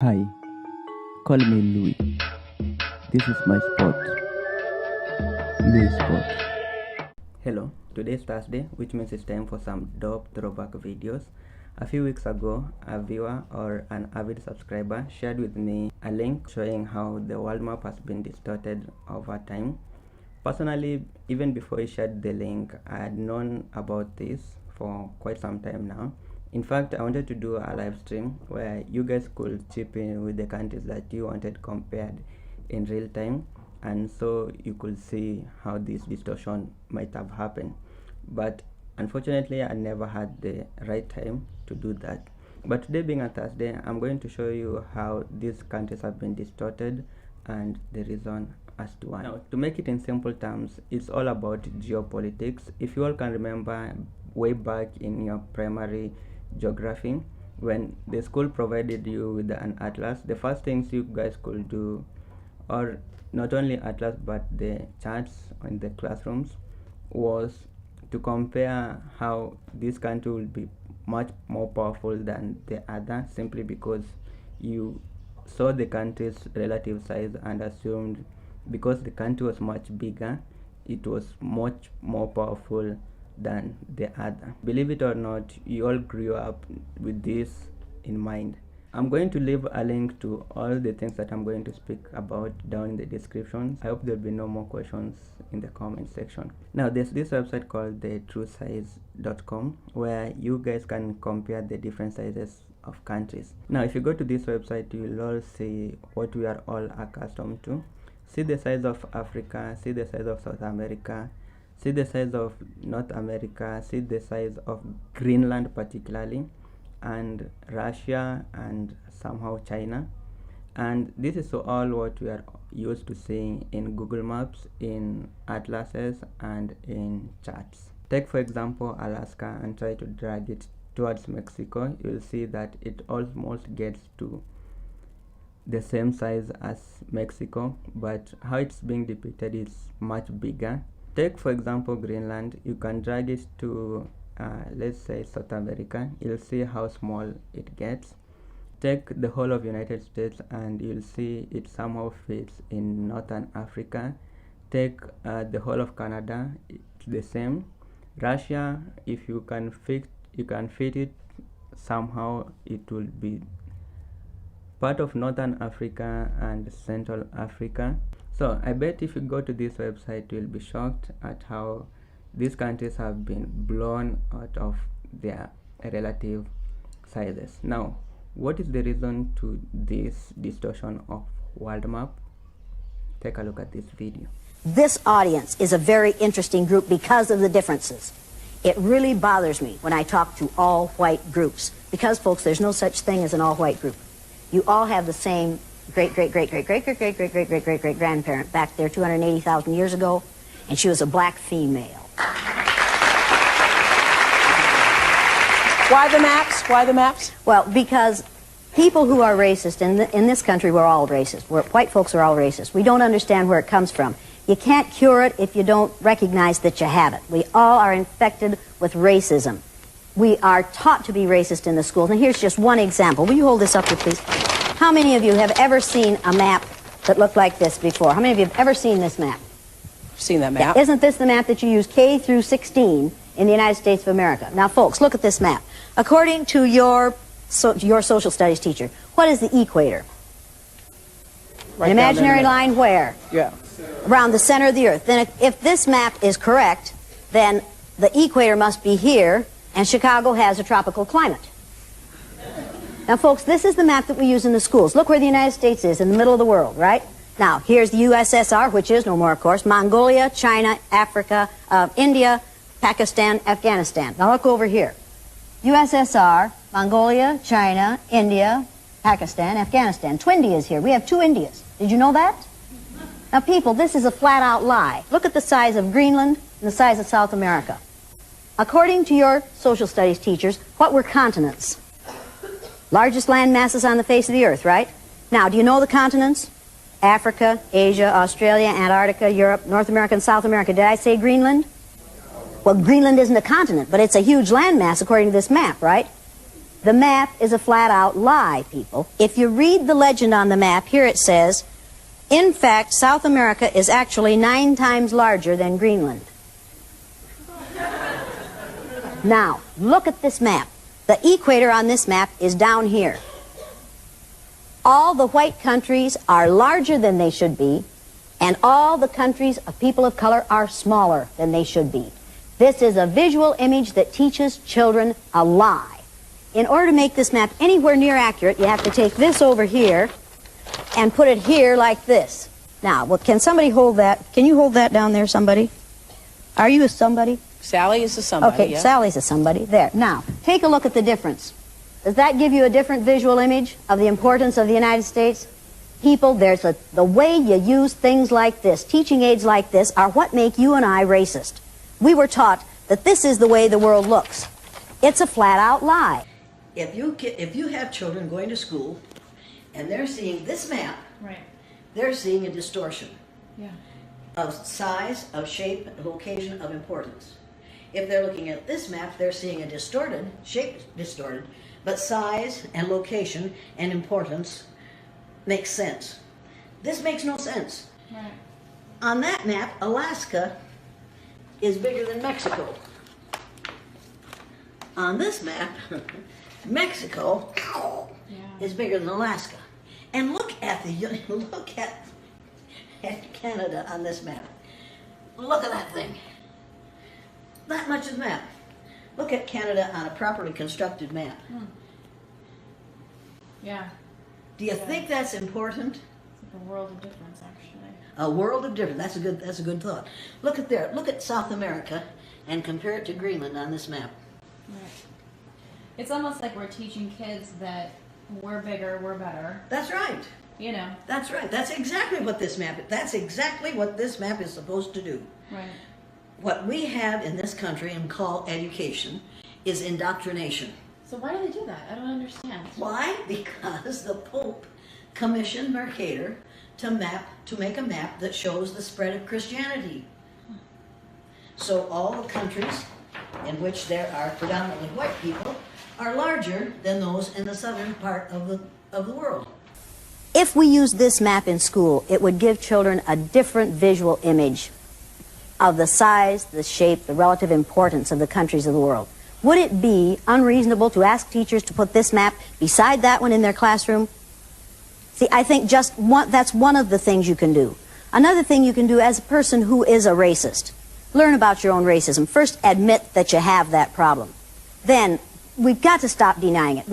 Hi, call me Louis. This is my spot. Louis Spot. Hello, today is Thursday, which means it's time for some dope throwback videos. A few weeks ago, a viewer or an avid subscriber shared with me a link showing how the world map has been distorted over time. Personally, even before he shared the link, I had known about this for quite some time now. In fact, I wanted to do a live stream where you guys could chip in with the countries that you wanted compared in real time, and so you could see how this distortion might have happened. But unfortunately, I never had the right time to do that. But today being a Thursday, I'm going to show you how these countries have been distorted and the reason as to why. Now, to make it in simple terms, it's all about geopolitics. If you all can remember way back in your primary geography, when the school provided you with an atlas, the first things you guys could do, or not only atlas but the charts in the classrooms, was to compare how this country will be much more powerful than the other, simply because you saw the country's relative size and assumed because the country was much bigger, it was much more powerful than the other. Believe it or not, you all grew up with this in mind. I'm going to leave a link to all the things that I'm going to speak about down in the description. I hope there'll be no more questions in the comment section. Now, there's this website called the truesize.com where you guys can compare the different sizes of countries. Now, if you go to this website, you'll all see what we are all accustomed to. See the size of Africa, see the size of South America, see the size of North America, see the size of Greenland particularly, and Russia, and somehow China. And this is all what we are used to seeing in Google Maps, in atlases, and in charts. Take for example Alaska and try to drag it towards Mexico. You'll see that it almost gets to the same size as Mexico, but how it's being depicted is much bigger. Take for example Greenland. You can drag it to let's say South America. You'll see how small it gets. Take the whole of United States and you'll see it somehow fits in Northern Africa. Take the whole of Canada, it's the same. Russia, if you can fit it somehow, it will be part of Northern Africa and Central Africa. So I bet if you go to this website, you'll be shocked at how these countries have been blown out of their relative sizes. Now, what is the reason to this distortion of world map? Take a look at this video. This audience is a very interesting group because of the differences. It really bothers me when I talk to all-white groups, because, folks, there's no such thing as an all-white group. You all have the same great-great-great-great-great-great-great-great-great-great-grandparent back there 280,000 years ago, and she was a black female. Why the maps? Why the maps? Well, because people who are racist, in this country we're all racist. White folks are all racist. We don't understand where it comes from. You can't cure it if you don't recognize that you have it. We all are infected with racism. We are taught to be racist in the schools. And here's just one example. Will you hold this up here, please? How many of you have ever seen a map that looked like this before? How many of you have ever seen this map? Seen that map. Yeah. Isn't this the map that you use K through 16 in the United States of America? Now, folks, look at this map. According to your social studies teacher, what is the equator? Right. An imaginary line where? Yeah. Around the center of the earth. Then if this map is correct, then the equator must be here, and Chicago has a tropical climate. Now, folks, this is the map that we use in the schools. Look where the United States is, in the middle of the world, right? Now, here's the USSR, which is no more, of course, Mongolia, China, Africa, India, Pakistan, Afghanistan. Now, look over here. USSR, Mongolia, China, India, Pakistan, Afghanistan. Two Indias here. We have two Indias. Did you know that? Now, people, this is a flat-out lie. Look at the size of Greenland and the size of South America. According to your social studies teachers, what were continents? Largest land masses on the face of the earth, right? Now, do you know the continents? Africa, Asia, Australia, Antarctica, Europe, North America, and South America. Did I say Greenland? Well, Greenland isn't a continent, but it's a huge landmass according to this map, right? The map is a flat-out lie, people. If you read the legend on the map, here it says, in fact, South America is actually 9 times larger than Greenland. Now, look at this map. The equator on this map is down here. All the white countries are larger than they should be, and all the countries of people of color are smaller than they should be. This is a visual image that teaches children a lie. In order to make this map anywhere near accurate, you have to take this over here and put it here like this. Now, well, can somebody hold that? Can you hold that down there, somebody? Are you a somebody? Sally is a somebody, Okay, yeah. Sally's a somebody. There. Now, take a look at the difference. Does that give you a different visual image of the importance of the United States? People, the way you use things like this, teaching aids like this, are what make you and I racist. We were taught that this is the way the world looks. It's a flat-out lie. If you have children going to school and they're seeing this map, Right. they're seeing a distortion Yeah. of size, of shape, of location, of importance. If they're looking at this map, they're seeing a distorted, shape distorted, but size and location and importance makes sense. This makes no sense. Right. On that map, Alaska is bigger than Mexico. On this map, Mexico is bigger than Alaska. And look at Canada on this map. Look at that thing. That much of the map. Look at Canada on a properly constructed map. Yeah. Do you think that's important? It's like a world of difference, actually. A world of difference. That's a good thought. Look at there. Look at South America and compare it to Greenland on this map. Right. It's almost like we're teaching kids that we're bigger, we're better. That's right. You know. That's right. That's exactly what this map. That's exactly what this map is supposed to do. Right. What we have in this country and call education is indoctrination. So why do they do that? I don't understand. Why? Because the Pope commissioned Mercator to make a map that shows the spread of Christianity. So all the countries in which there are predominantly white people are larger than those in the southern part of the world. If we use this map in school, it would give children a different visual image of the size, the shape, the relative importance of the countries of the world. Would it be unreasonable to ask teachers to put this map beside that one in their classroom? See, I think that's one of the things you can do. Another thing you can do as a person who is a racist, learn about your own racism. First, admit that you have that problem. Then, we've got to stop denying it.